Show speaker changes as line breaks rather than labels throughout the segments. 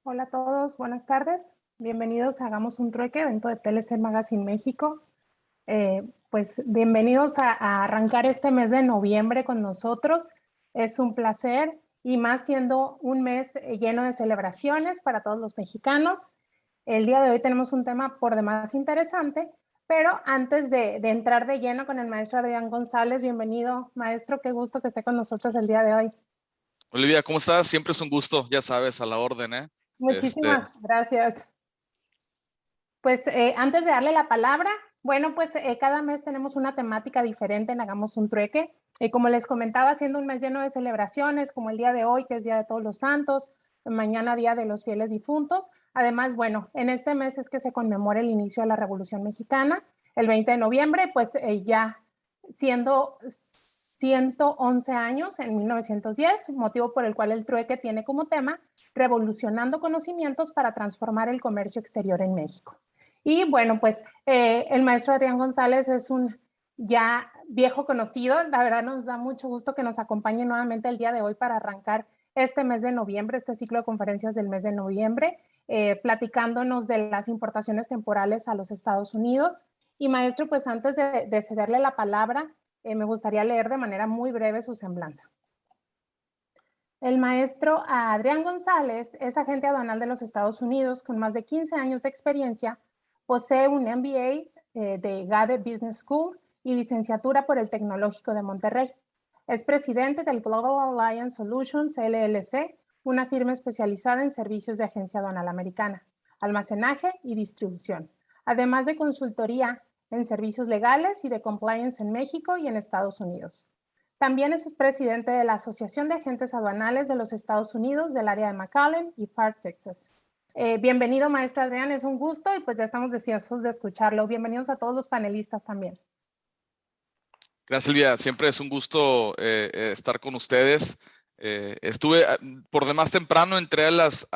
Hola a todos, buenas tardes. Bienvenidos a Hagamos un Trueque, evento de TLC Magazine México. Pues bienvenidos a arrancar este mes de noviembre con nosotros. Es un placer y más siendo un mes lleno de celebraciones para todos los mexicanos. El día de hoy tenemos un tema por demás interesante, pero antes de entrar de lleno con el maestro Adrián González, bienvenido maestro, qué gusto que esté con nosotros el día de hoy.
Olivia, ¿cómo estás? Siempre es un gusto, ya sabes, a la orden, ¿eh?
Muchísimas gracias. Pues antes de darle la palabra, bueno, pues cada mes tenemos una temática diferente en Hagamos un Trueque. Como les comentaba, siendo un mes lleno de celebraciones, como el día de hoy, que es Día de Todos los Santos, mañana Día de los Fieles Difuntos. Además, bueno, en este mes es que se conmemora el inicio de la Revolución Mexicana, el 20 de noviembre, pues ya siendo 111 años, en 1910, motivo por el cual el trueque tiene como tema Revolucionando conocimientos para transformar el comercio exterior en México. Y bueno, pues el maestro Adrián González es un ya viejo conocido. La verdad nos da mucho gusto que nos acompañe nuevamente el día de hoy para arrancar este mes de noviembre, este ciclo de conferencias del mes de noviembre, platicándonos de las importaciones temporales a los Estados Unidos. Y maestro, pues antes de cederle la palabra, me gustaría leer de manera muy breve su semblanza. El maestro Adrián González es agente aduanal de los Estados Unidos con más de 15 años de experiencia. Posee un MBA de GADE Business School y licenciatura por el Tecnológico de Monterrey. Es presidente del Global Alliance Solutions LLC, una firma especializada en servicios de agencia aduanal americana, almacenaje y distribución, además de consultoría en servicios legales y de compliance en México y en Estados Unidos. También es presidente de la Asociación de Agentes Aduanales de los Estados Unidos del área de McAllen y Park, Texas. Bienvenido, maestro Adrián, es un gusto y pues ya estamos deseosos de escucharlo. Bienvenidos a todos los panelistas también.
Gracias, Silvia. Siempre es un gusto estar con ustedes. Estuve por demás temprano, entré a las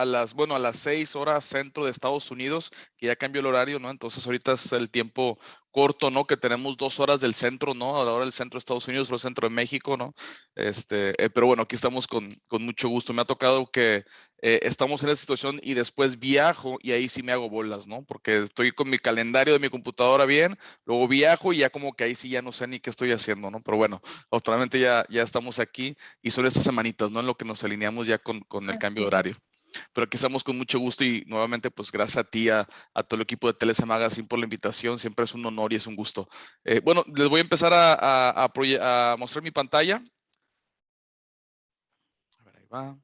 6 horas centro de Estados Unidos, que ya cambió el horario, ¿no? Entonces ahorita es el tiempo corto, ¿no? Que tenemos 2 horas del centro, ¿no? A la hora del centro de Estados Unidos, el centro de México, ¿no? Pero bueno, aquí estamos con mucho gusto. Me ha tocado que estamos en esa situación y después viajo y ahí sí me hago bolas, ¿no? Porque estoy con mi calendario de mi computadora bien, luego viajo y ya como que ahí sí ya no sé ni qué estoy haciendo, ¿no? Pero bueno, actualmente ya estamos aquí y son estas semanitas, ¿no? En lo que nos alineamos ya con el cambio de horario. Pero aquí estamos con mucho gusto y nuevamente, pues gracias a ti, a todo el equipo de TLC Magazine por la invitación. Siempre es un honor y es un gusto. Bueno, les voy a empezar a mostrar mi pantalla. A ver, ahí va.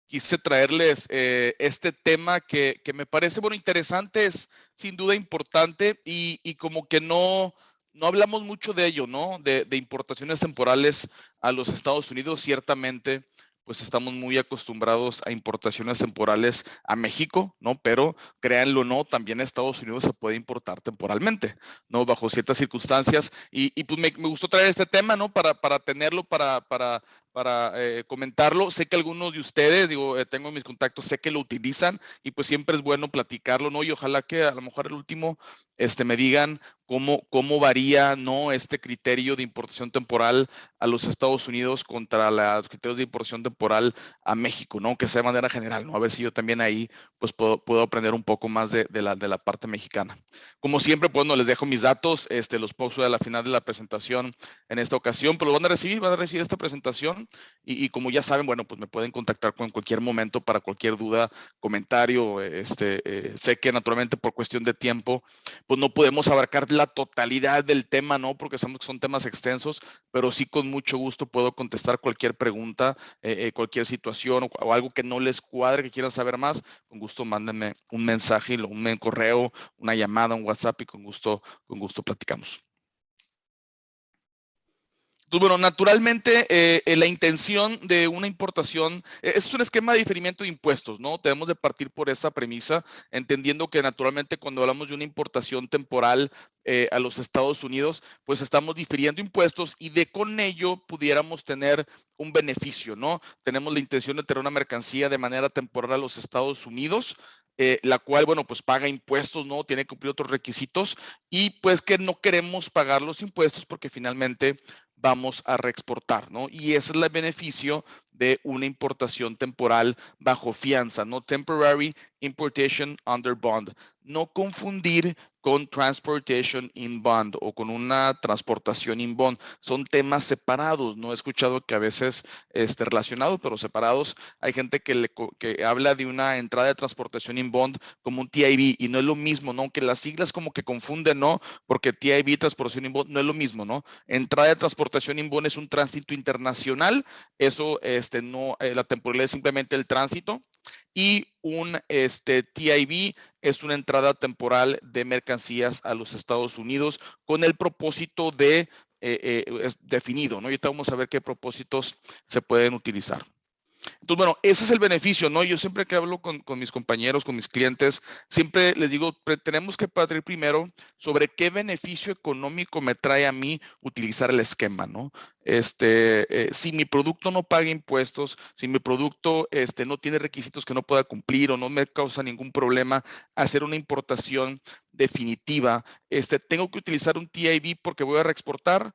Quise traerles este tema que me parece, bueno, interesante, es sin duda importante y como que no hablamos mucho de ello, ¿no? De importaciones temporales a los Estados Unidos. Ciertamente, pues estamos muy acostumbrados a importaciones temporales a México, ¿no? Pero créanlo o no, también a Estados Unidos se puede importar temporalmente, ¿no? Bajo ciertas circunstancias. Y pues me gustó traer este tema, ¿no? Para tenerlo, para comentarlo. Sé que algunos de ustedes, digo, tengo mis contactos, sé que lo utilizan y pues siempre es bueno platicarlo, ¿no? Y ojalá que a lo mejor el último me digan cómo varía, ¿no? Este criterio de importación temporal a los Estados Unidos contra los criterios de importación temporal a México, ¿no? Que sea de manera general, ¿no? A ver si yo también ahí pues puedo aprender un poco más de la parte mexicana. Como siempre, pues no les dejo mis datos, los pongo a la final de la presentación en esta ocasión, pero van a recibir esta presentación y como ya saben, bueno, pues me pueden contactar en cualquier momento para cualquier duda, comentario. Sé que naturalmente por cuestión de tiempo, pues no podemos abarcar la totalidad del tema, ¿no? Porque sabemos que son temas extensos, pero sí con mucho gusto puedo contestar cualquier pregunta, cualquier situación o algo que no les cuadre, que quieran saber más. Con gusto mándenme un mensaje, un correo, una llamada, un WhatsApp y con gusto platicamos. Pues bueno, naturalmente la intención de una importación es un esquema de diferimiento de impuestos, ¿no? Debemos de partir por esa premisa, entendiendo que naturalmente cuando hablamos de una importación temporal a los Estados Unidos, pues estamos difiriendo impuestos y con ello pudiéramos tener un beneficio, ¿no? Tenemos la intención de tener una mercancía de manera temporal a los Estados Unidos, la cual, bueno, pues paga impuestos, ¿no? Tiene que cumplir otros requisitos y pues que no queremos pagar los impuestos porque finalmente vamos a reexportar, ¿no? Y ese es el beneficio de una importación temporal bajo fianza, ¿no? Temporary importation under bond. No confundir con transportation in bond o con una transportación in bond. Son temas separados. No he escuchado que a veces relacionados, pero separados. Hay gente que habla de una entrada de transportación in bond como un TIB y no es lo mismo, ¿no? Que las siglas como que confunden, ¿no? Porque TIB, transportación in bond, no es lo mismo, ¿no? Entrada de transportación in bond es un tránsito internacional. Eso, no, la temporalidad es simplemente el tránsito. Y un TIB es una entrada temporal de mercancías a los Estados Unidos con el propósito de es definido, ¿no? Y ahorita vamos a ver qué propósitos se pueden utilizar. Entonces, bueno, ese es el beneficio, ¿no? Yo siempre que hablo con mis compañeros, con mis clientes, siempre les digo, tenemos que partir primero sobre qué beneficio económico me trae a mí utilizar el esquema, ¿no? Si mi producto no paga impuestos, si mi producto no tiene requisitos que no pueda cumplir o no me causa ningún problema hacer una importación definitiva, tengo que utilizar un TIB porque voy a reexportar.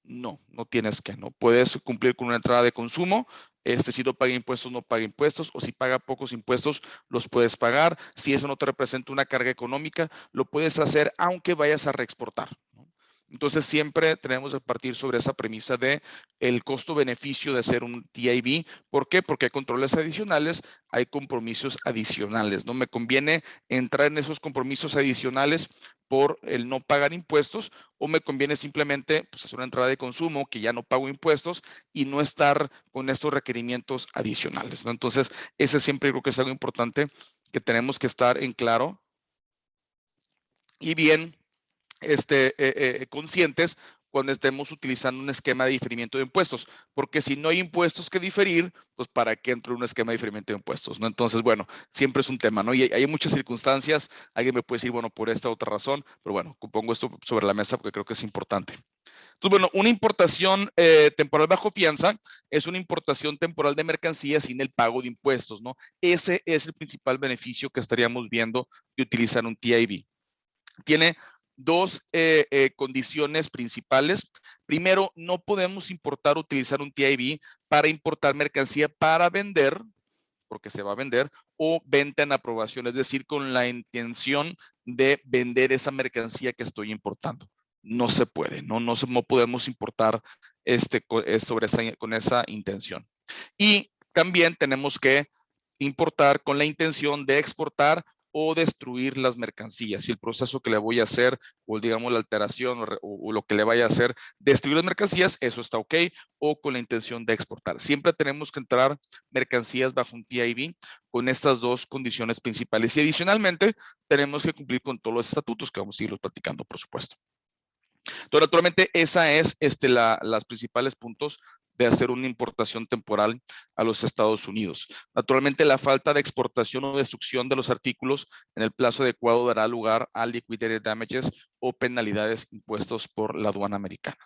No, no tienes que, no puedes cumplir con una entrada de consumo. Si no paga impuestos, no paga impuestos, o si paga pocos impuestos, los puedes pagar. Si eso no te representa una carga económica, lo puedes hacer aunque vayas a reexportar, ¿no? Entonces siempre tenemos que partir sobre esa premisa de el costo-beneficio de hacer un TIB. ¿Por qué? Porque hay controles adicionales, hay compromisos adicionales. No me conviene entrar en esos compromisos adicionales por el no pagar impuestos, o me conviene simplemente pues, hacer una entrada de consumo que ya no pago impuestos y no estar con estos requerimientos adicionales, ¿no? Entonces, ese siempre creo que es algo importante que tenemos que estar en claro y bien conscientes cuando estemos utilizando un esquema de diferimiento de impuestos, porque si no hay impuestos que diferir, pues para qué entro en un esquema de diferimiento de impuestos, ¿no? Entonces, bueno, siempre es un tema, ¿no? Y hay muchas circunstancias, alguien me puede decir, bueno, por esta otra razón, pero bueno, pongo esto sobre la mesa porque creo que es importante. Entonces, bueno, una importación temporal bajo fianza es una importación temporal de mercancías sin el pago de impuestos, ¿no? Ese es el principal beneficio que estaríamos viendo de utilizar un TIB. Tiene dos condiciones principales. Primero, no podemos importar o utilizar un TIB para importar mercancía para vender, porque se va a vender, o venta en aprobación, es decir, con la intención de vender esa mercancía que estoy importando. No se puede, no podemos importar con esa intención. Y también tenemos que importar con la intención de exportar o destruir las mercancías. Si el proceso que le voy a hacer, o digamos la alteración o lo que le vaya a hacer, destruir las mercancías, eso está ok, o con la intención de exportar. Siempre tenemos que entrar mercancías bajo un TIB con estas dos condiciones principales. Y adicionalmente, tenemos que cumplir con todos los estatutos que vamos a irlos platicando, por supuesto. Entonces, naturalmente, esa es las principales puntos de hacer una importación temporal a los Estados Unidos. Naturalmente, la falta de exportación o destrucción de los artículos en el plazo adecuado dará lugar a liquidated damages o penalidades impuestos por la aduana americana.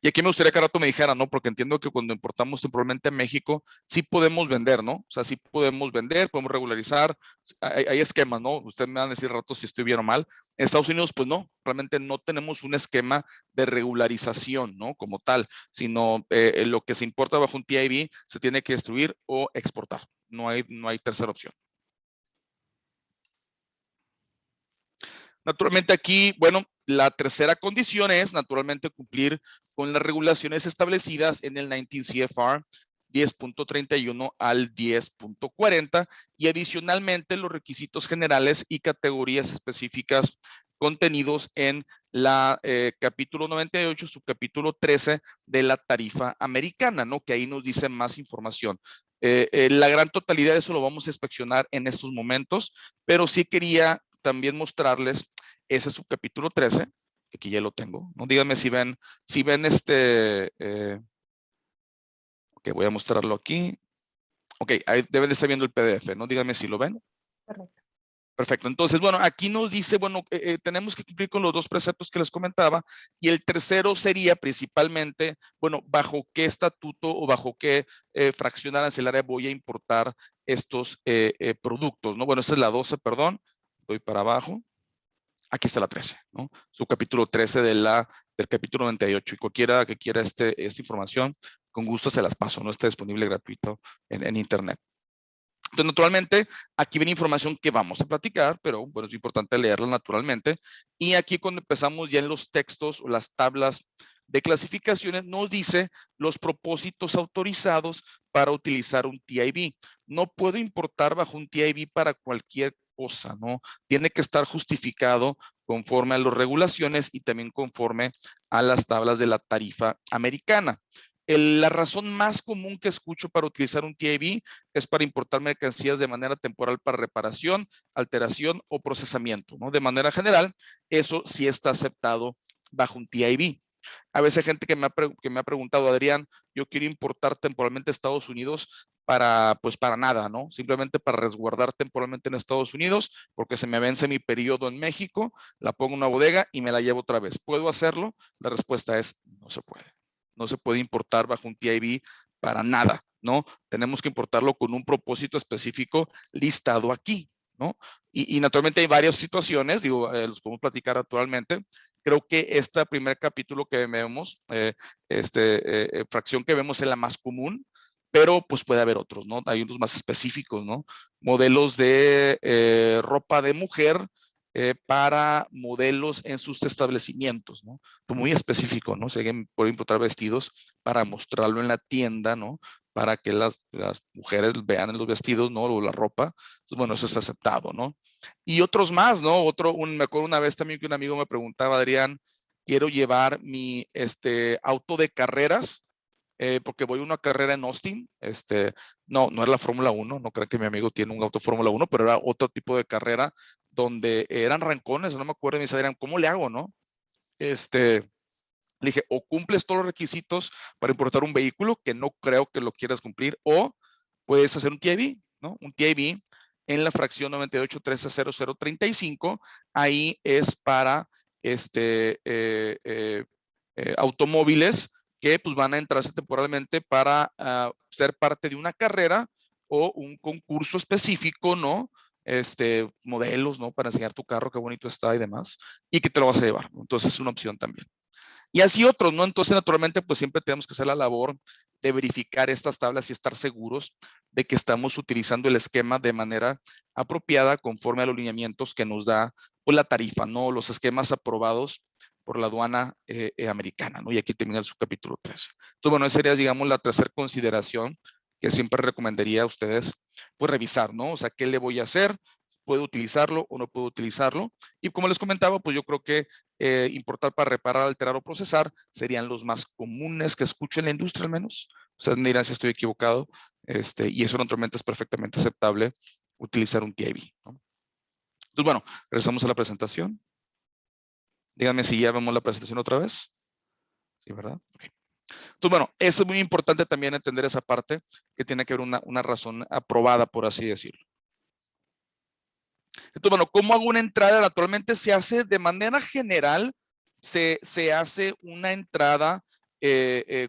Y aquí me gustaría que a rato me dijera, ¿no? Porque entiendo que cuando importamos temporalmente a México, sí podemos vender, ¿no? O sea, sí podemos vender, podemos regularizar, hay esquemas, ¿no? Ustedes me van a decir rato si estoy bien o mal. En Estados Unidos, pues no, realmente no tenemos un esquema de regularización, ¿no? Como tal, sino lo que se importa bajo un TIB se tiene que destruir o exportar. No hay tercera opción. Naturalmente aquí, bueno, la tercera condición es naturalmente cumplir con las regulaciones establecidas en el 19 CFR 10.31 al 10.40 y adicionalmente los requisitos generales y categorías específicas contenidos en la capítulo 98, subcapítulo 13 de la tarifa americana, ¿no? Que ahí nos dice más información. La gran totalidad de eso lo vamos a inspeccionar en estos momentos, pero sí quería también mostrarles ese subcapítulo 13, que aquí ya lo tengo, ¿no? Díganme si ven ok, voy a mostrarlo aquí. Ok, ahí deben de estar viendo el PDF, ¿no? Díganme si lo ven.
Perfecto.
Perfecto. Entonces, bueno, aquí nos dice, bueno, tenemos que cumplir con los dos preceptos que les comentaba y el tercero sería principalmente, bueno, bajo qué estatuto o bajo qué fracción arancelaria voy a importar estos productos, ¿no? Bueno, esa es la 12, perdón. Voy para abajo. Aquí está la 13, ¿no? Su capítulo 13 del capítulo 98. Y cualquiera que quiera esta información, con gusto se las paso, ¿no? Está disponible gratuito en internet. Entonces, naturalmente, aquí viene información que vamos a platicar, pero bueno, es importante leerla naturalmente. Y aquí cuando empezamos ya en los textos o las tablas de clasificaciones, nos dice los propósitos autorizados para utilizar un TIB. No puedo importar bajo un TIB para cualquier cosa, ¿no? Tiene que estar justificado conforme a las regulaciones y también conforme a las tablas de la tarifa americana. La razón más común que escucho para utilizar un TIB es para importar mercancías de manera temporal para reparación, alteración o procesamiento, ¿no? De manera general, eso sí está aceptado bajo un TIB. A veces hay gente que me ha preguntado, Adrián, yo quiero importar temporalmente a Estados Unidos pues para nada, ¿no? Simplemente para resguardar temporalmente en Estados Unidos, porque se me vence mi periodo en México, la pongo en una bodega y me la llevo otra vez. ¿Puedo hacerlo? La respuesta es, no se puede. No se puede importar bajo un TIB para nada, ¿no? Tenemos que importarlo con un propósito específico listado aquí, ¿no? Y naturalmente hay varias situaciones, digo, los podemos platicar actualmente. Creo que este primer capítulo que vemos, fracción que vemos es la más común, pero pues puede haber otros, ¿no? Hay unos más específicos, ¿no? Modelos de ropa de mujer para modelos en sus establecimientos, ¿no? Pues muy específico, ¿no? Se pueden importar vestidos para mostrarlo en la tienda, ¿no? Para que las mujeres vean los vestidos, ¿no? O la ropa. Entonces, bueno, eso es aceptado, ¿no? Y otros más, ¿no? Me acuerdo una vez también que un amigo me preguntaba, Adrián, quiero llevar mi auto de carreras, porque voy a una carrera en Austin. No era la Fórmula 1, no creo que mi amigo tiene un auto Fórmula 1, pero era otro tipo de carrera donde eran rancones, no me acuerdo, me dice, Adrián, ¿cómo le hago, no? Le dije, o cumples todos los requisitos para importar un vehículo, que no creo que lo quieras cumplir, o puedes hacer un TIB, ¿no? Un TIB en la fracción 98130035, ahí es para automóviles que pues van a entrarse temporalmente para ser parte de una carrera o un concurso específico, ¿no? Modelos, ¿no? Para enseñar tu carro, qué bonito está y demás, y que te lo vas a llevar, ¿no? Entonces es una opción también. Y así otros, ¿no? Entonces, naturalmente, pues siempre tenemos que hacer la labor de verificar estas tablas y estar seguros de que estamos utilizando el esquema de manera apropiada conforme a los lineamientos que nos da pues, la tarifa, ¿no? Los esquemas aprobados por la aduana americana, ¿no? Y aquí termina el subcapítulo 13. Entonces, bueno, esa sería, digamos, la tercera consideración que siempre recomendaría a ustedes, pues, revisar, ¿no? O sea, ¿qué le voy a hacer? ¿Puedo utilizarlo o no puedo utilizarlo? Y como les comentaba, pues yo creo que importar para reparar, alterar o procesar serían los más comunes que escucho en la industria al menos. Ustedes me dirán si estoy equivocado, y eso naturalmente es perfectamente aceptable utilizar un TIB, ¿no? Entonces, bueno, regresamos a la presentación. Díganme si ya vemos la presentación otra vez. Sí, ¿verdad? Okay. Entonces, bueno, eso es muy importante también entender esa parte que tiene que haber una razón aprobada, por así decirlo. Entonces, bueno, ¿cómo hago una entrada? Naturalmente se hace de manera general, se hace una entrada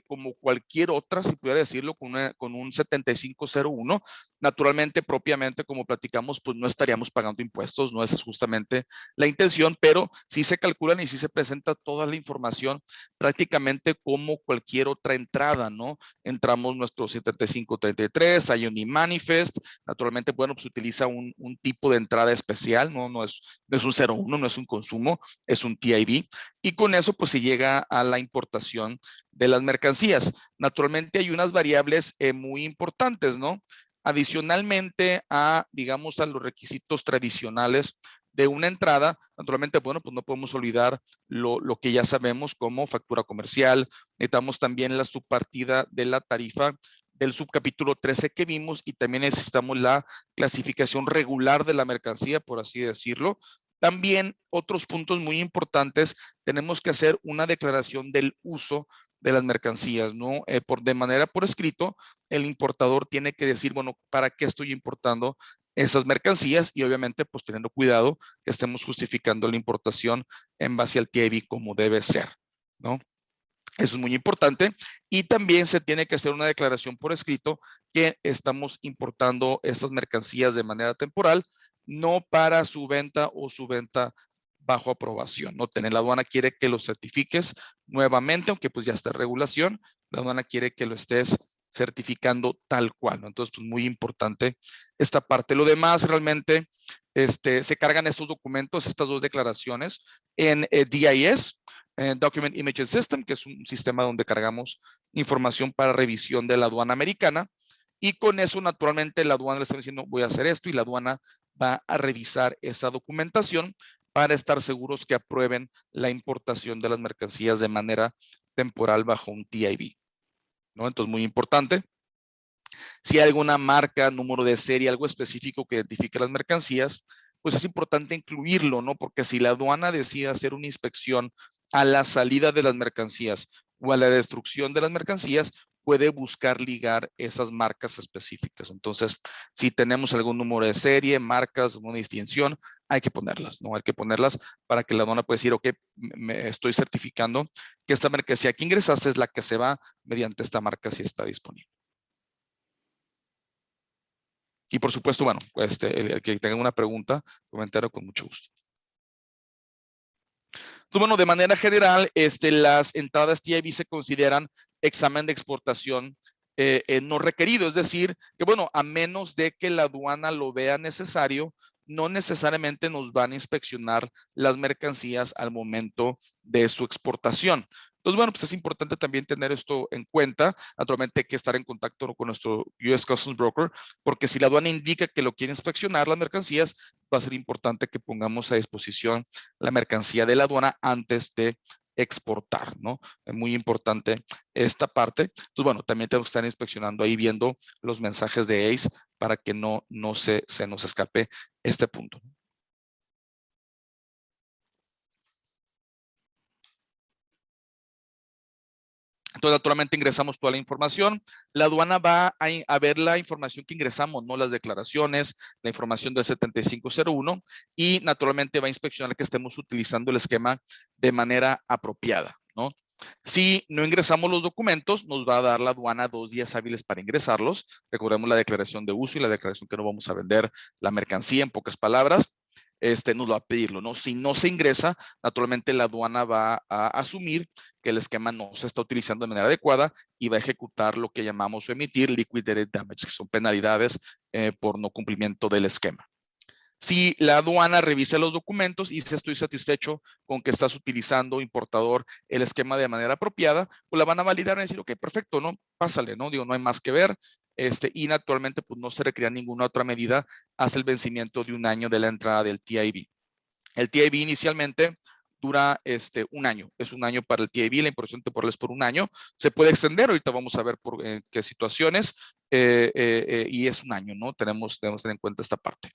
como cualquier otra, si pudiera decirlo, con un 7501. Naturalmente, propiamente, como platicamos, pues no estaríamos pagando impuestos, no esa es justamente la intención, pero sí se calculan y sí se presenta toda la información prácticamente como cualquier otra entrada, ¿no? Entramos nuestro 7533, hay un e-manifest, naturalmente, bueno, pues utiliza un tipo de entrada especial, no es un 01, no es un consumo, es un TIB, y con eso pues se llega a la importación de las mercancías. Naturalmente hay unas variables muy importantes, ¿no? Adicionalmente a, digamos, a los requisitos tradicionales de una entrada, naturalmente, bueno, pues no podemos olvidar lo que ya sabemos como factura comercial. Necesitamos también la subpartida de la tarifa del subcapítulo 13 que vimos, y también necesitamos la clasificación regular de la mercancía, por así decirlo. También otros puntos muy importantes, tenemos que hacer una declaración del uso de las mercancías, ¿no? De manera por escrito, el importador tiene que decir, bueno, ¿para qué estoy importando esas mercancías? Y obviamente, pues teniendo cuidado que estemos justificando la importación en base al TIB como debe ser, ¿no? Eso es muy importante. Y también se tiene que hacer una declaración por escrito que estamos importando esas mercancías de manera temporal, no para su venta o su venta bajo aprobación, ¿no? La aduana quiere que lo certifiques nuevamente, aunque pues ya está en regulación, la aduana quiere que lo estés certificando tal cual, ¿no? Entonces, pues muy importante esta parte. Lo demás realmente, se cargan estos documentos, estas dos declaraciones en DIS, Document Imaging System, que es un sistema donde cargamos información para revisión de la aduana americana, y con eso naturalmente la aduana le está diciendo voy a hacer esto y la aduana va a revisar esa documentación para estar seguros que aprueben la importación de las mercancías de manera temporal bajo un TIV, ¿no? Entonces, muy importante. Si hay alguna marca, número de serie, algo específico que identifique las mercancías, pues es importante incluirlo, ¿no? Porque si la aduana decide hacer una inspección a la salida de las mercancías o a la destrucción de las mercancías, puede buscar ligar esas marcas específicas. Entonces, si tenemos algún número de serie, marcas, una distinción, hay que ponerlas, ¿no? Hay que ponerlas para que la aduana pueda decir, ok, me estoy certificando que esta mercancía que ingresaste es la que se va mediante esta marca si está disponible. Y por supuesto, bueno, pues el que tenga una pregunta, comentario con mucho gusto. Entonces, bueno, de manera general, las entradas TIV se consideran examen de exportación no requerido. Es decir, que bueno, a menos de que la aduana lo vea necesario, no necesariamente nos van a inspeccionar las mercancías al momento de su exportación. Entonces, bueno, pues es importante también tener esto en cuenta. Naturalmente hay que estar en contacto con nuestro US Customs Broker, porque si la aduana indica que lo quiere inspeccionar las mercancías, va a ser importante que pongamos a disposición la mercancía de la aduana antes de exportar, ¿no? Es muy importante esta parte. Entonces, bueno, también tenemos que estar inspeccionando ahí, viendo los mensajes de ACE para que no se nos escape este punto. Entonces, naturalmente ingresamos toda la información. La aduana va a ver la información que ingresamos, ¿no? Las declaraciones, la información del 7501 y naturalmente va a inspeccionar que estemos utilizando el esquema de manera apropiada, ¿no? Si no ingresamos los documentos, nos va a dar la aduana 2 días hábiles para ingresarlos. Recordemos la declaración de uso y la declaración que no vamos a vender la mercancía, en pocas palabras. Nos va a pedirlo, ¿no? Si no se ingresa, naturalmente la aduana va a asumir que el esquema no se está utilizando de manera adecuada y va a ejecutar lo que llamamos o emitir liquidated damage, que son penalidades por no cumplimiento del esquema. Si la aduana revisa los documentos y si estoy satisfecho con que estás utilizando, importador, el esquema de manera apropiada, pues la van a validar y decir, ok, perfecto, ¿no? Pásale, ¿no? Digo, no hay más que ver. Y naturalmente, pues no se requiere ninguna otra medida hasta el vencimiento de un año de la entrada del TIV. El TIV inicialmente dura un año. Es un año para el TIV, la importación temporal es por un año. Se puede extender, ahorita vamos a ver por qué situaciones, y es un año, ¿no? Debemos tener en cuenta esta parte.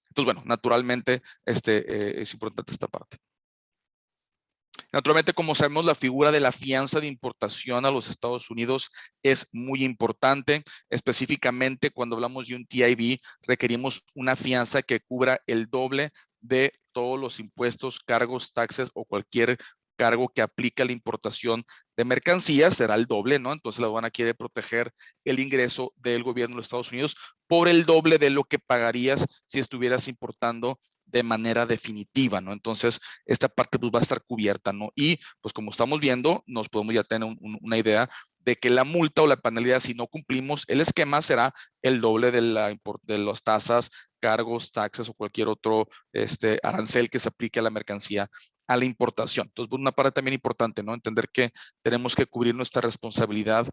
Entonces, bueno, naturalmente es importante esta parte. Naturalmente, como sabemos, la figura de la fianza de importación a los Estados Unidos es muy importante. Específicamente, cuando hablamos de un TIV, requerimos una fianza que cubra el doble de todos los impuestos, cargos, taxes o cualquier cargo que aplica la importación de mercancías, será el doble, ¿no? Entonces la aduana quiere proteger el ingreso del gobierno de los Estados Unidos por el doble de lo que pagarías si estuvieras importando de manera definitiva, ¿no? Entonces, esta parte pues va a estar cubierta, ¿no? Y pues como estamos viendo, nos podemos ya tener una idea de que la multa o la penalidad si no cumplimos el esquema será el doble de las tasas, cargos, taxes o cualquier otro arancel que se aplique a la mercancía, a la importación. Entonces, una parte también importante, ¿no? Entender que tenemos que cubrir nuestra responsabilidad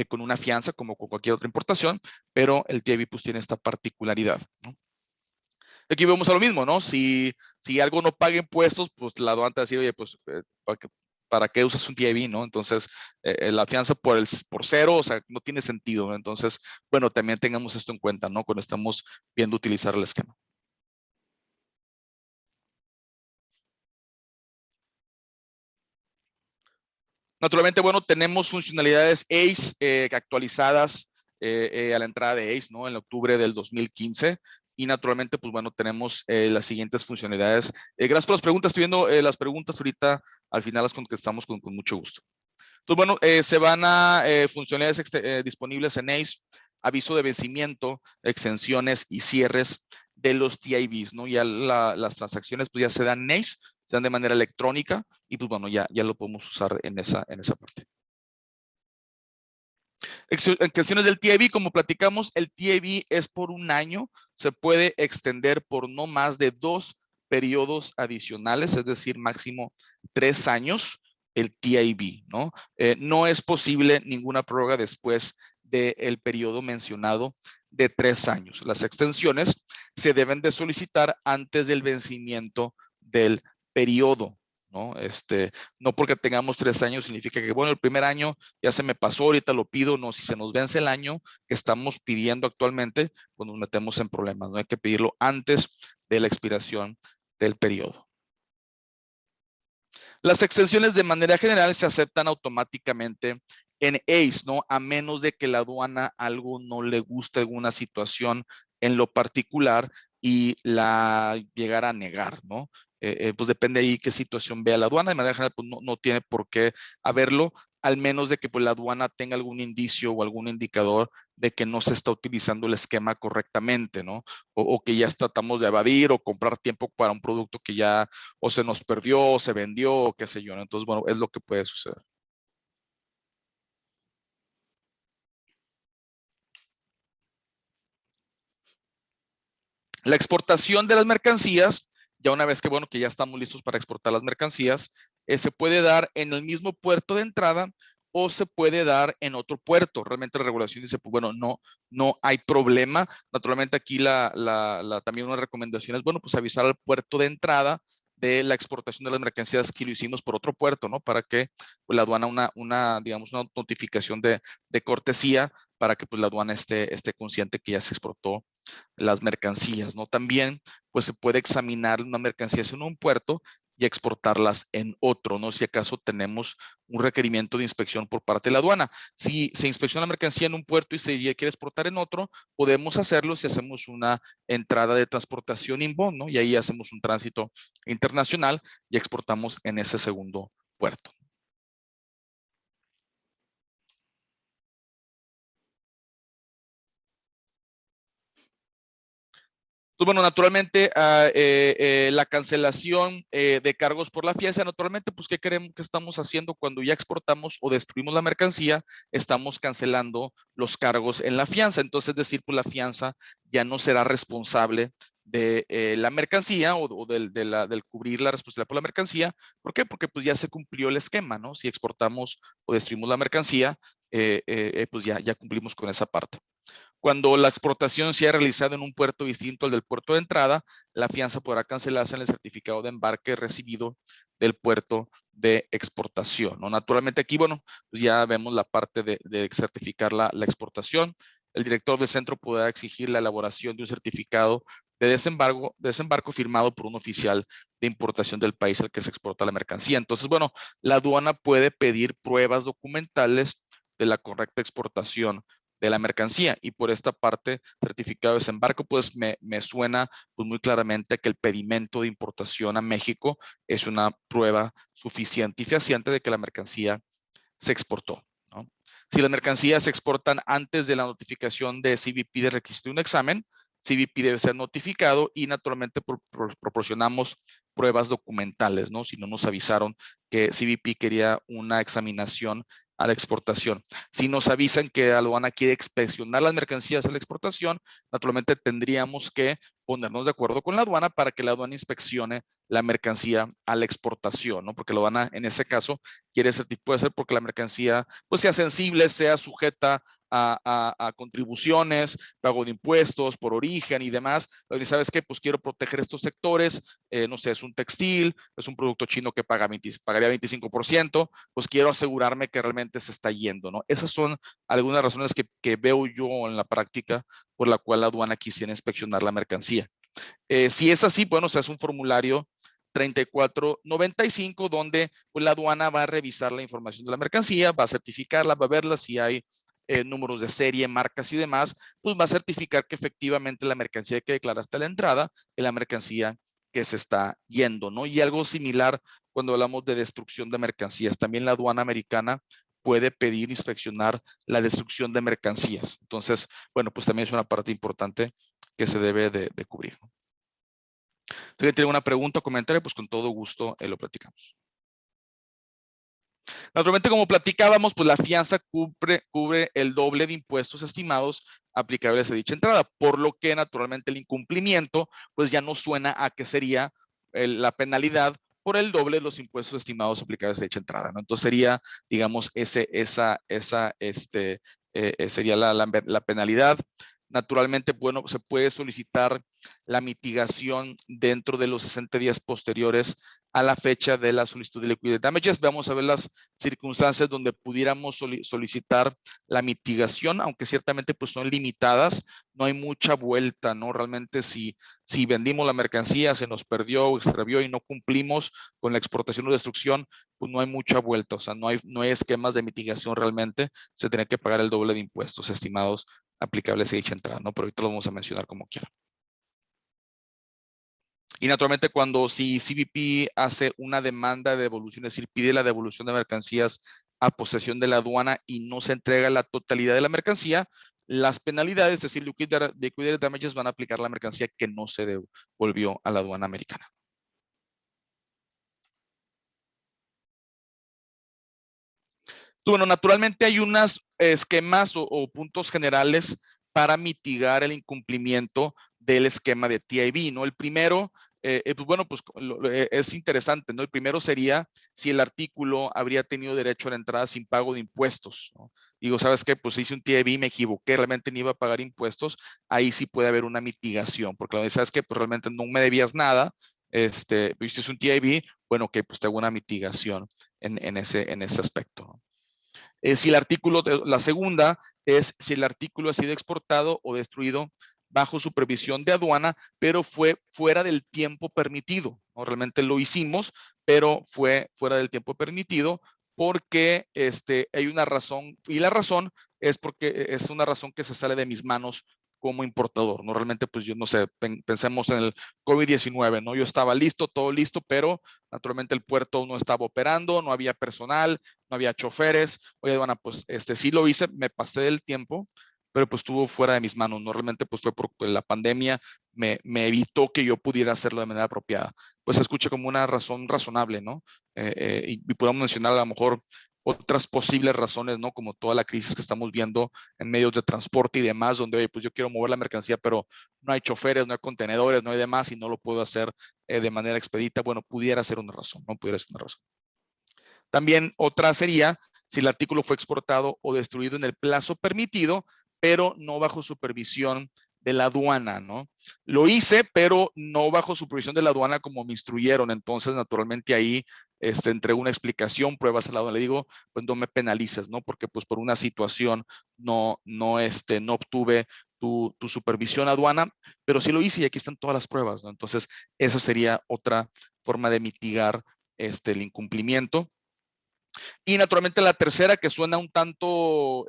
con una fianza como con cualquier otra importación, pero el TIV pues tiene esta particularidad, ¿no? Aquí vemos a lo mismo, ¿no? Si algo no paga impuestos, pues la aduana te va a decir, oye, pues, ¿para qué usas un TIV, no? Entonces, la fianza por cero, o sea, no tiene sentido, ¿no? Entonces, bueno, también tengamos esto en cuenta, ¿no? Cuando estamos viendo utilizar el esquema. Naturalmente, bueno, tenemos funcionalidades ACE actualizadas a la entrada de ACE, ¿no? En octubre del 2015. Y naturalmente, pues bueno, tenemos las siguientes funcionalidades. Gracias por las preguntas. Estoy viendo las preguntas ahorita. Al final las contestamos con mucho gusto. Entonces, bueno, se van a funcionalidades disponibles en ACE, aviso de vencimiento, extensiones y cierres de los TIVs, ¿no? Ya las transacciones pues ya se dan NACE, se dan de manera electrónica y pues bueno, ya lo podemos usar en esa parte. En cuestiones del TIV, como platicamos, el TIV es por un año, se puede extender por no más de 2 periodos adicionales, es decir, máximo 3 años el TIV, ¿no? No es posible ninguna prórroga después del periodo mencionado de 3 años. Las extensiones se deben de solicitar antes del vencimiento del periodo, ¿no? No porque tengamos 3 años significa que, bueno, el primer año ya se me pasó, ahorita lo pido. No, si se nos vence el año que estamos pidiendo actualmente, pues nos metemos en problemas. No hay que pedirlo antes de la expiración del periodo. Las extensiones de manera general se aceptan automáticamente en ACE, ¿no? A menos de que la aduana algo no le guste, alguna situación en lo particular y la llegara a negar, ¿no? Pues depende ahí qué situación vea la aduana. De manera general, pues no tiene por qué haberlo, al menos de que pues, la aduana tenga algún indicio o algún indicador de que no se está utilizando el esquema correctamente, ¿no? O que ya tratamos de evadir o comprar tiempo para un producto que ya o se nos perdió o se vendió o qué sé yo, ¿no? Entonces, bueno, es lo que puede suceder. La exportación de las mercancías, ya una vez que, bueno, que ya estamos listos para exportar las mercancías, se puede dar en el mismo puerto de entrada o se puede dar en otro puerto. Realmente la regulación dice, pues bueno, no hay problema. Naturalmente aquí también una recomendación es, bueno, pues avisar al puerto de entrada de la exportación de las mercancías que lo hicimos por otro puerto, ¿no? Para que pues, la aduana digamos, una notificación de cortesía para que pues la aduana esté consciente que ya se exportó las mercancías, ¿no? También, pues se puede examinar una mercancía en un puerto y exportarlas en otro, ¿no? Si acaso tenemos un requerimiento de inspección por parte de la aduana. Si se inspecciona la mercancía en un puerto y se quiere exportar en otro, podemos hacerlo si hacemos una entrada de transportación inbound, ¿no? Y ahí hacemos un tránsito internacional y exportamos en ese segundo puerto. Pues bueno, naturalmente la cancelación de cargos por la fianza, naturalmente, pues ¿qué queremos que estamos haciendo cuando ya exportamos o destruimos la mercancía? Estamos cancelando los cargos en la fianza. Entonces, es decir, pues la fianza ya no será responsable de la mercancía o del cubrir la responsabilidad por la mercancía. ¿Por qué? Porque pues ya se cumplió el esquema, ¿no? Si exportamos o destruimos la mercancía, pues ya cumplimos con esa parte. Cuando la exportación sea realizada en un puerto distinto al del puerto de entrada, la fianza podrá cancelarse en el certificado de embarque recibido del puerto de exportación, ¿no? Naturalmente aquí, bueno, pues ya vemos la parte de certificar la exportación. El director del centro podrá exigir la elaboración de un certificado de desembarco firmado por un oficial de importación del país al que se exporta la mercancía. Entonces, bueno, la aduana puede pedir pruebas documentales de la correcta exportación de la mercancía, y por esta parte certificado de desembarco pues me suena pues muy claramente que el pedimento de importación a México es una prueba suficiente y fehaciente de que la mercancía se exportó, ¿no? Si las mercancías se exportan antes de la notificación de CBP de requisito de un examen, CBP debe ser notificado y naturalmente proporcionamos pruebas documentales, ¿no? Si no nos avisaron que CBP quería una examinación a la exportación. Si nos avisan que la aduana quiere inspeccionar las mercancías a la exportación, naturalmente tendríamos que ponernos de acuerdo con la aduana para que la aduana inspeccione la mercancía a la exportación, ¿no? Porque la aduana en ese caso puede ser porque la mercancía pues sea sensible, sea sujeta a contribuciones, pago de impuestos por origen y demás. Y sabes que pues quiero proteger estos sectores, no sé, es un textil, es un producto chino que pagaría 25%, pues quiero asegurarme que realmente se está yendo, ¿no? Esas son algunas razones que veo yo en la práctica por la cual la aduana quisiera inspeccionar la mercancía. Si es así, bueno, se hace un formulario 3495 donde pues, la aduana va a revisar la información de la mercancía, va a certificarla, va a verla si hay números de serie, marcas y demás, pues va a certificar que efectivamente la mercancía que declaraste a la entrada es la mercancía que se está yendo, ¿no? Y algo similar cuando hablamos de destrucción de mercancías. También la aduana americana puede pedir inspeccionar la destrucción de mercancías. Entonces, bueno, pues también es una parte importante que se debe de cubrir, ¿no? Si alguien tiene una pregunta o comentario, pues con todo gusto lo platicamos. Naturalmente, como platicábamos, pues la fianza cubre el doble de impuestos estimados aplicables a dicha entrada, por lo que naturalmente el incumplimiento pues ya no suena a que sería la penalidad por el doble de los impuestos estimados aplicables a dicha entrada, ¿no? Entonces sería, digamos, sería la penalidad. Naturalmente, bueno, se puede solicitar la mitigación dentro de los 60 días posteriores a la fecha de la solicitud de liquidated damages. Vamos a ver las circunstancias donde pudiéramos solicitar la mitigación, aunque ciertamente pues son limitadas, no hay mucha vuelta, ¿no? Realmente si vendimos la mercancía, se nos perdió o extravió y no cumplimos con la exportación o destrucción, pues no hay mucha vuelta, o sea, no hay esquemas de mitigación realmente, se tiene que pagar el doble de impuestos estimados aplicables a dicha entrada, ¿no? Pero ahorita lo vamos a mencionar como quiera. Y naturalmente si CBP hace una demanda de devolución, es decir, pide la devolución de mercancías a posesión de la aduana y no se entrega la totalidad de la mercancía, las penalidades, es decir, liquidated damages van a aplicar la mercancía que no se devolvió a la aduana americana. Bueno, naturalmente hay unos esquemas o puntos generales para mitigar el incumplimiento del esquema de TIV, ¿no? El primero, pues bueno, pues es interesante, ¿no? El primero sería si el artículo habría tenido derecho a la entrada sin pago de impuestos, ¿no? Digo, ¿sabes qué? Pues hice un TIV, me equivoqué, realmente no iba a pagar impuestos, ahí sí puede haber una mitigación, porque ¿sabes qué? Pues realmente no me debías nada, hiciste un TIV, bueno, que pues te hago una mitigación en ese aspecto, ¿no? Si el artículo, la segunda es si el artículo ha sido exportado o destruido bajo supervisión de aduana, pero fue fuera del tiempo permitido, ¿no? Realmente lo hicimos, pero fue fuera del tiempo permitido porque hay una razón, y la razón es porque es una razón que se sale de mis manos como importador, ¿no? Realmente, pues yo no sé, pensemos en el COVID-19, ¿no? Yo estaba listo, todo listo, pero naturalmente el puerto no estaba operando, no había personal, no había choferes. Oye, bueno, pues sí lo hice, me pasé del tiempo, pero pues estuvo fuera de mis manos, ¿no? Realmente pues fue por la pandemia, me evitó que yo pudiera hacerlo de manera apropiada. Pues se escucha como una razón razonable, ¿no? Y podemos mencionar a lo mejor otras posibles razones, ¿no? Como toda la crisis que estamos viendo en medios de transporte y demás, donde, oye, pues yo quiero mover la mercancía, pero no hay choferes, no hay contenedores, no hay demás y no lo puedo hacer de manera expedita. Bueno, pudiera ser una razón, ¿no? Pudiera ser una razón. También otra sería si el artículo fue exportado o destruido en el plazo permitido, pero no bajo supervisión de la aduana, ¿no? Lo hice, pero no bajo supervisión de la aduana como me instruyeron. Entonces, naturalmente ahí entrego una explicación, pruebas a la aduana. Le digo, pues no me penalices, ¿no? Porque pues por una situación no obtuve tu supervisión aduana, pero sí lo hice y aquí están todas las pruebas, ¿no? Entonces, esa sería otra forma de mitigar el incumplimiento. Y naturalmente la tercera, que suena un tanto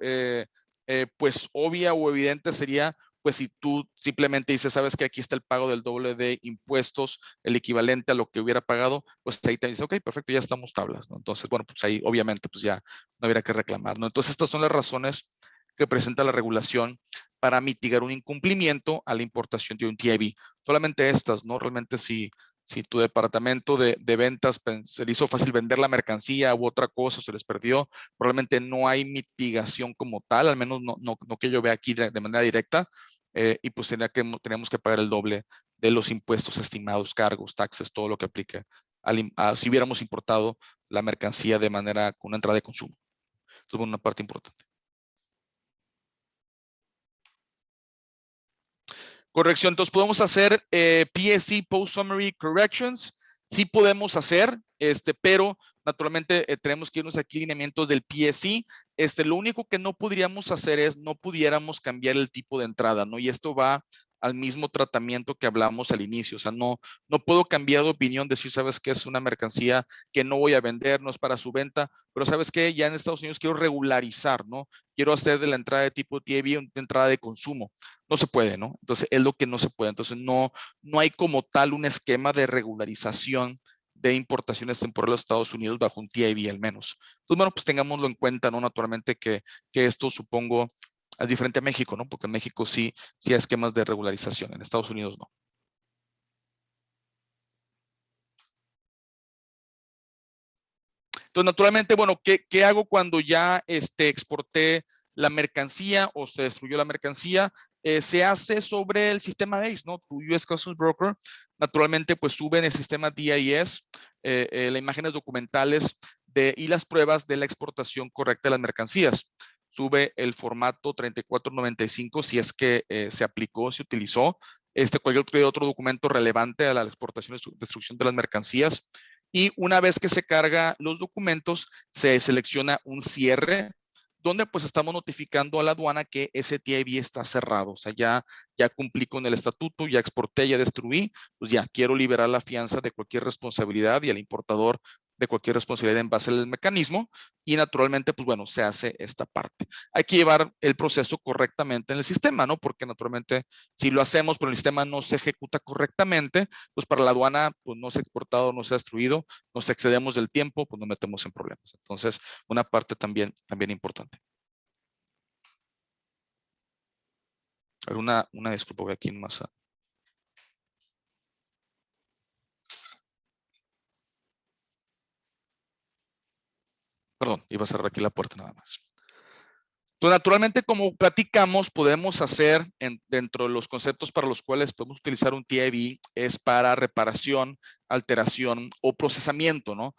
pues obvia o evidente, sería pues si tú simplemente dices, sabes que aquí está el pago del doble de impuestos, el equivalente a lo que hubiera pagado, pues ahí te dice, ok, perfecto, ya estamos tablas, ¿no? Entonces, bueno, pues ahí obviamente pues ya no hubiera que reclamar, ¿no? Entonces estas son las razones que presenta la regulación para mitigar un incumplimiento a la importación de un TIV. Solamente estas, ¿no? Realmente si tu departamento de ventas se le hizo fácil vender la mercancía u otra cosa, se les perdió, probablemente no hay mitigación como tal, al menos no que yo vea aquí de manera directa, y pues tenemos que pagar el doble de los impuestos estimados, cargos, taxes, todo lo que aplique si hubiéramos importado la mercancía de manera con una entrada de consumo. Entonces, una parte importante. Corrección, entonces podemos hacer PSC, Post Summary Corrections, sí podemos hacer, pero naturalmente tenemos que irnos aquí a lineamientos del PSC. Lo único que no podríamos hacer es, no pudiéramos cambiar el tipo de entrada, ¿no? Y esto va al mismo tratamiento que hablamos al inicio, o sea, no puedo cambiar de opinión, decir, sabes que es una mercancía que no voy a vender, no es para su venta, pero sabes que ya en Estados Unidos quiero regularizar, ¿no? Quiero hacer de la entrada de tipo TIV una entrada de consumo. No se puede, ¿no? Entonces, es lo que no se puede. Entonces, no hay como tal un esquema de regularización de importaciones temporales a los Estados Unidos bajo un TIV al menos. Entonces, bueno, pues tengámoslo en cuenta, ¿no? Naturalmente que esto supongo Es diferente a México, ¿no? Porque en México sí hay esquemas de regularización, en Estados Unidos no. Entonces, naturalmente, bueno, ¿qué hago cuando ya exporté la mercancía o se destruyó la mercancía? Se hace sobre el sistema DACE, ¿no? Tu US Customs Broker, naturalmente, pues sube en el sistema DIS las imágenes documentales y las pruebas de la exportación correcta de las mercancías. Sube el formato 3495 si es que se aplicó, se utilizó. Cualquier otro documento relevante a la exportación y destrucción de las mercancías. Y una vez que se carga los documentos, se selecciona un cierre, donde pues estamos notificando a la aduana que ese TIV está cerrado. O sea, ya cumplí con el estatuto, ya exporté, ya destruí, pues ya quiero liberar la fianza de cualquier responsabilidad y al importador de cualquier responsabilidad en base al mecanismo y naturalmente, pues bueno, se hace esta parte. Hay que llevar el proceso correctamente en el sistema, ¿no? Porque naturalmente si lo hacemos, pero el sistema no se ejecuta correctamente, pues para la aduana, pues no se ha exportado, no se ha destruido, nos excedemos del tiempo, pues nos metemos en problemas. Entonces, una parte también importante. Una disculpa, voy aquí más. Perdón, iba a cerrar aquí la puerta nada más. Entonces, naturalmente, como platicamos, podemos hacer dentro de los conceptos para los cuales podemos utilizar un TIV es para reparación, alteración o procesamiento, ¿no?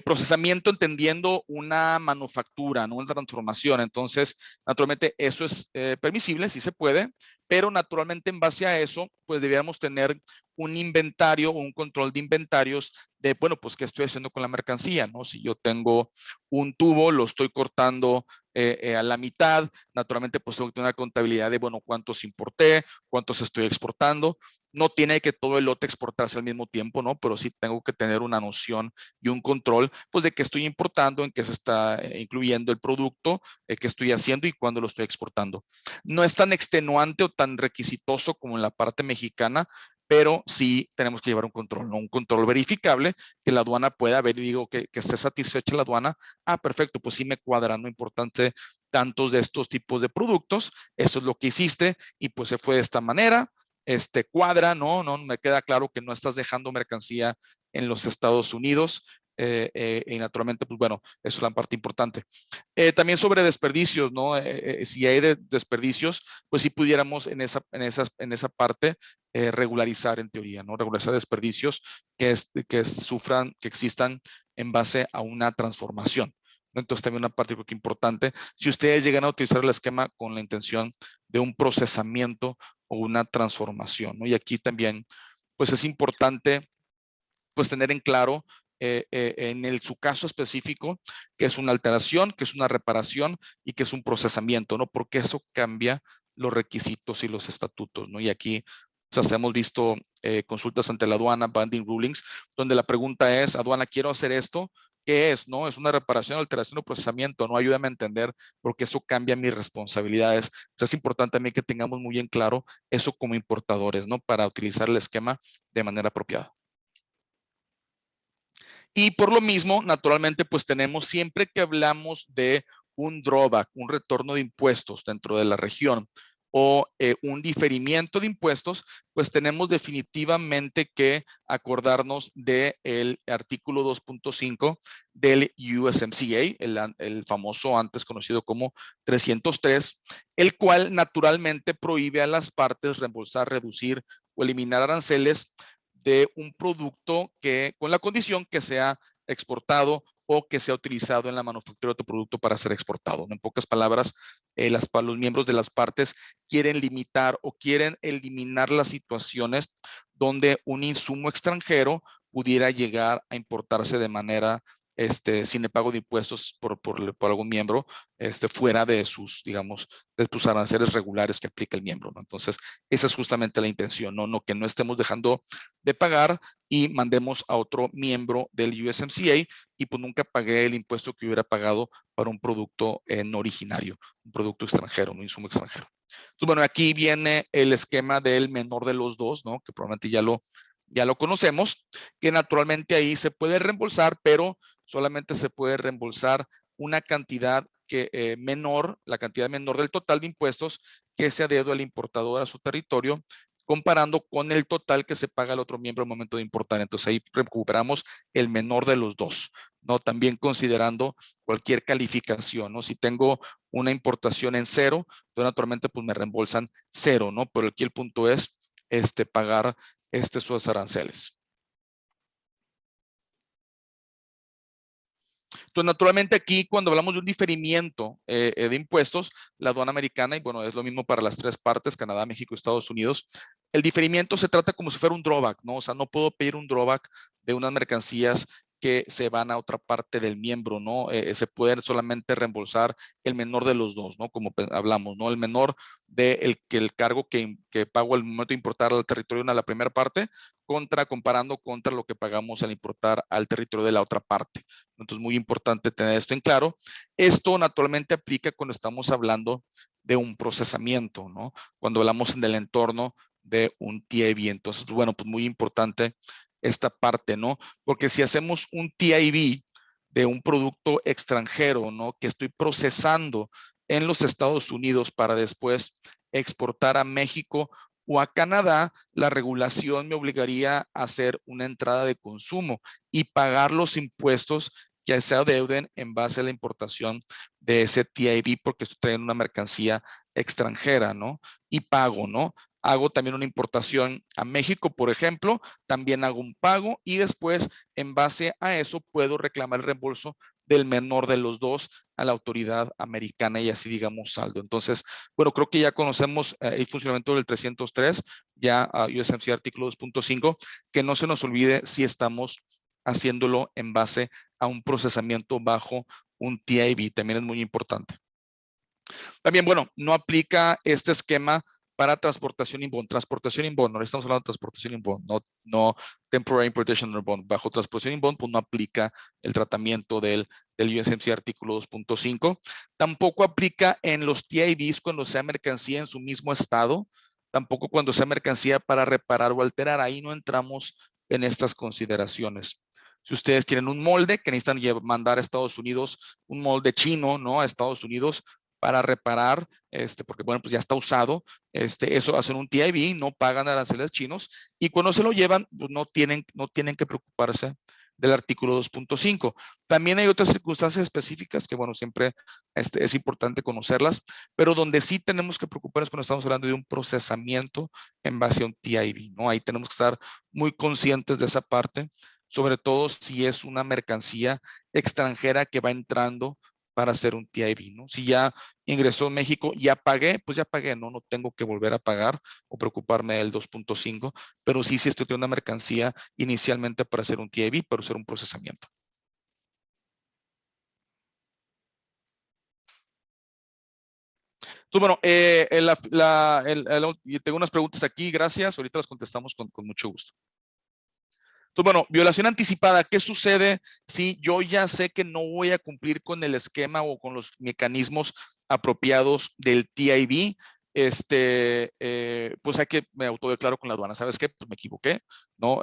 Procesamiento entendiendo una manufactura, ¿no? Una transformación. Entonces, naturalmente, eso es permisible, sí se puede, pero naturalmente en base a eso, pues deberíamos tener un inventario o un control de inventarios de, bueno, pues qué estoy haciendo con la mercancía, ¿no? Si yo tengo un tubo, lo estoy cortando a la mitad, naturalmente pues tengo que tener una contabilidad de, bueno, cuántos importé, cuántos estoy exportando. No tiene que todo el lote exportarse al mismo tiempo, ¿no? Pero sí tengo que tener una noción y un control, pues de qué estoy importando, en qué se está incluyendo el producto, qué estoy haciendo y cuándo lo estoy exportando. No es tan extenuante o tan requisitoso como en la parte mexicana, pero sí tenemos que llevar un control, ¿no? Un control verificable que la aduana pueda ver y digo que esté satisfecha la aduana. Ah, perfecto, pues sí me cuadra, no importante tantos de estos tipos de productos, eso es lo que hiciste y pues se fue de esta manera, cuadra, no, me queda claro que no estás dejando mercancía en los Estados Unidos y naturalmente, pues bueno, eso es la parte importante. También sobre desperdicios, ¿no? Si hay desperdicios, pues sí pudiéramos en esa parte regularizar en teoría, ¿no? Regularizar desperdicios que existan en base a una transformación. Entonces también una parte creo que importante, si ustedes llegan a utilizar el esquema con la intención de un procesamiento o una transformación, ¿no? Y aquí también, pues es importante, pues tener en claro su caso específico, que es una alteración, que es una reparación y que es un procesamiento, ¿no? Porque eso cambia los requisitos y los estatutos, ¿no? Y aquí, o sea, hemos visto consultas ante la aduana, banding rulings, donde la pregunta es, aduana, quiero hacer esto, ¿qué es? ¿No? ¿Es una reparación, alteración o procesamiento? No, ayúdame a entender porque eso cambia mis responsabilidades. O sea, es importante también que tengamos muy en claro eso como importadores, ¿no? Para utilizar el esquema de manera apropiada. Y por lo mismo, naturalmente, pues tenemos siempre que hablamos de un drawback, un retorno de impuestos dentro de la región o un diferimiento de impuestos, pues tenemos definitivamente que acordarnos del artículo 2.5 del USMCA, el famoso antes conocido como 303, el cual naturalmente prohíbe a las partes reembolsar, reducir o eliminar aranceles de un producto que, con la condición que sea exportado o que sea utilizado en la manufactura de tu producto para ser exportado. En pocas palabras, los miembros de las partes quieren limitar o quieren eliminar las situaciones donde un insumo extranjero pudiera llegar a importarse de manera sin el pago de impuestos por algún miembro fuera de sus, digamos, de sus aranceles regulares que aplica el miembro, ¿no? Entonces, esa es justamente la intención, ¿no? Que no estemos dejando de pagar y mandemos a otro miembro del USMCA y pues nunca pagué el impuesto que hubiera pagado para un producto no originario, un producto extranjero, un insumo extranjero. Entonces, bueno, aquí viene el esquema del menor de los dos, ¿no? Que probablemente ya lo conocemos, que naturalmente ahí se puede reembolsar, pero solamente se puede reembolsar una cantidad menor, la cantidad menor del total de impuestos que se adeuda al importador a su territorio, comparando con el total que se paga al otro miembro al momento de importar. Entonces ahí recuperamos el menor de los dos, ¿no? También considerando cualquier calificación, ¿no? Si tengo una importación en cero, entonces naturalmente pues me reembolsan cero, ¿no? Pero aquí el punto es pagar sus aranceles. Entonces, naturalmente aquí cuando hablamos de un diferimiento de impuestos, la aduana americana, y bueno, es lo mismo para las tres partes, Canadá, México y Estados Unidos, el diferimiento se trata como si fuera un drawback, ¿no? O sea, no puedo pedir un drawback de unas mercancías que se van a otra parte del miembro, ¿no? Se puede solamente reembolsar el menor de los dos, ¿no? Como hablamos, ¿no? El menor del cargo que pago al momento de importar al territorio de la primera parte, comparando contra lo que pagamos al importar al territorio de la otra parte. Entonces, muy importante tener esto en claro. Esto naturalmente aplica cuando estamos hablando de un procesamiento, ¿no? Cuando hablamos en el entorno de un TIV. Entonces, bueno, pues muy importante esta parte, ¿no? Porque si hacemos un TIV de un producto extranjero, ¿no? Que estoy procesando en los Estados Unidos para después exportar a México o a Canadá, la regulación me obligaría a hacer una entrada de consumo y pagar los impuestos que se adeuden en base a la importación de ese TIV porque estoy trayendo una mercancía extranjera, ¿no? Y pago, ¿no? Hago también una importación a México, por ejemplo, también hago un pago y después, en base a eso, puedo reclamar el reembolso del menor de los dos a la autoridad americana y así digamos saldo. Entonces, bueno, creo que ya conocemos el funcionamiento del 303, ya USMCA artículo 2.5, que no se nos olvide si estamos haciéndolo en base a un procesamiento bajo un TIV, también es muy importante. También, bueno, no aplica este esquema para transportación inbound. Transportación inbound, no estamos hablando de transportación inbound, no temporary importation inbound. Bajo transportación inbound, pues no aplica el tratamiento del USMCA artículo 2.5. Tampoco aplica en los TIVs cuando sea mercancía en su mismo estado. Tampoco cuando sea mercancía para reparar o alterar. Ahí no entramos en estas consideraciones. Si ustedes tienen un molde que necesitan mandar a Estados Unidos, un molde chino, ¿no? A Estados Unidos, para reparar, porque bueno, pues ya está usado, eso hacen un TIV, no pagan aranceles chinos y cuando se lo llevan, pues no tienen que preocuparse del artículo 2.5. También hay otras circunstancias específicas que, bueno, siempre es importante conocerlas, pero donde sí tenemos que preocuparnos cuando estamos hablando de un procesamiento en base a un TIV, ¿no? Ahí tenemos que estar muy conscientes de esa parte, sobre todo si es una mercancía extranjera que va entrando para hacer un TIV, ¿no? Si ya ingresó a México, ya pagué, pues ya pagué, no tengo que volver a pagar o preocuparme del 2.5, pero sí estoy teniendo una mercancía inicialmente para hacer un TIV, para hacer un procesamiento. Entonces, bueno, tengo unas preguntas aquí, gracias, ahorita las contestamos con mucho gusto. Entonces, bueno, violación anticipada, ¿qué sucede si yo ya sé que no voy a cumplir con el esquema o con los mecanismos apropiados del TIV? Pues hay que me autodeclaro con la aduana. ¿Sabes qué? Pues me equivoqué, ¿no?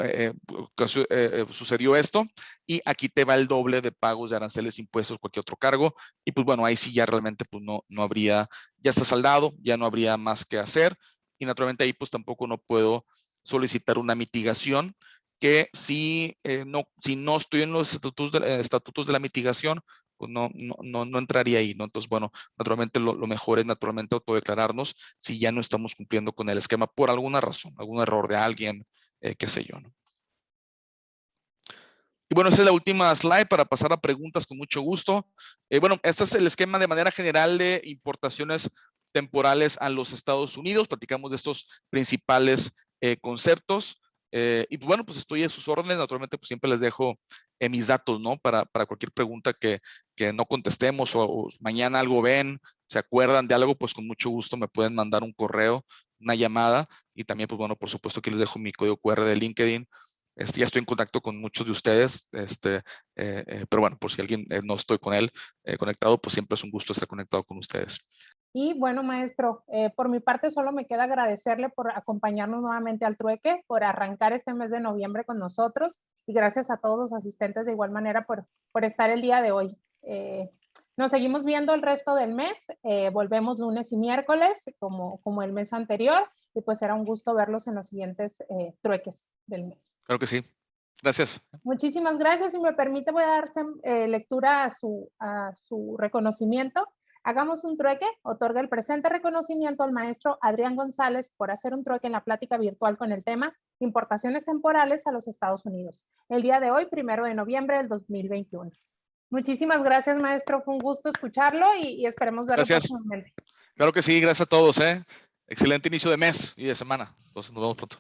Sucedió esto y aquí te va el doble de pagos de aranceles, impuestos, cualquier otro cargo. Y pues bueno, ahí sí ya realmente pues no habría, ya está saldado, ya no habría más que hacer. Y naturalmente ahí pues tampoco no puedo solicitar una mitigación que si no estoy en los estatutos de la mitigación, pues no entraría ahí, ¿no? Entonces, bueno, naturalmente lo mejor es naturalmente autodeclararnos si ya no estamos cumpliendo con el esquema por alguna razón, algún error de alguien, qué sé yo, ¿no? Y bueno, esa es la última slide para pasar a preguntas con mucho gusto. Bueno, este es el esquema de manera general de importaciones temporales a los Estados Unidos. Platicamos de estos principales conceptos. Y pues bueno, pues estoy a sus órdenes. Naturalmente, pues siempre les dejo mis datos, ¿no? Para cualquier pregunta que no contestemos o mañana algo ven, se acuerdan de algo, pues con mucho gusto me pueden mandar un correo, una llamada. Y también, pues bueno, por supuesto que les dejo mi código QR de LinkedIn. Ya estoy en contacto con muchos de ustedes, pero bueno, por si alguien no estoy con él conectado, pues siempre es un gusto estar conectado con ustedes.
Y bueno, maestro, por mi parte solo me queda agradecerle por acompañarnos nuevamente al trueque, por arrancar este mes de noviembre con nosotros y gracias a todos los asistentes de igual manera por estar el día de hoy. Nos seguimos viendo el resto del mes, volvemos lunes y miércoles como el mes anterior y pues será un gusto verlos en los siguientes trueques del mes.
Claro que sí. Gracias.
Muchísimas gracias. Si me permite, voy a dar lectura a su reconocimiento. Hagamos un trueque. Otorga el presente reconocimiento al maestro Adrián González por hacer un trueque en la plática virtual con el tema Importaciones temporales a los Estados Unidos. El día de hoy, 1 de noviembre del 2021. Muchísimas gracias, maestro. Fue un gusto escucharlo y esperemos verlo próximamente.
Claro que sí. Gracias a todos. Excelente inicio de mes y de semana. Entonces nos vemos pronto.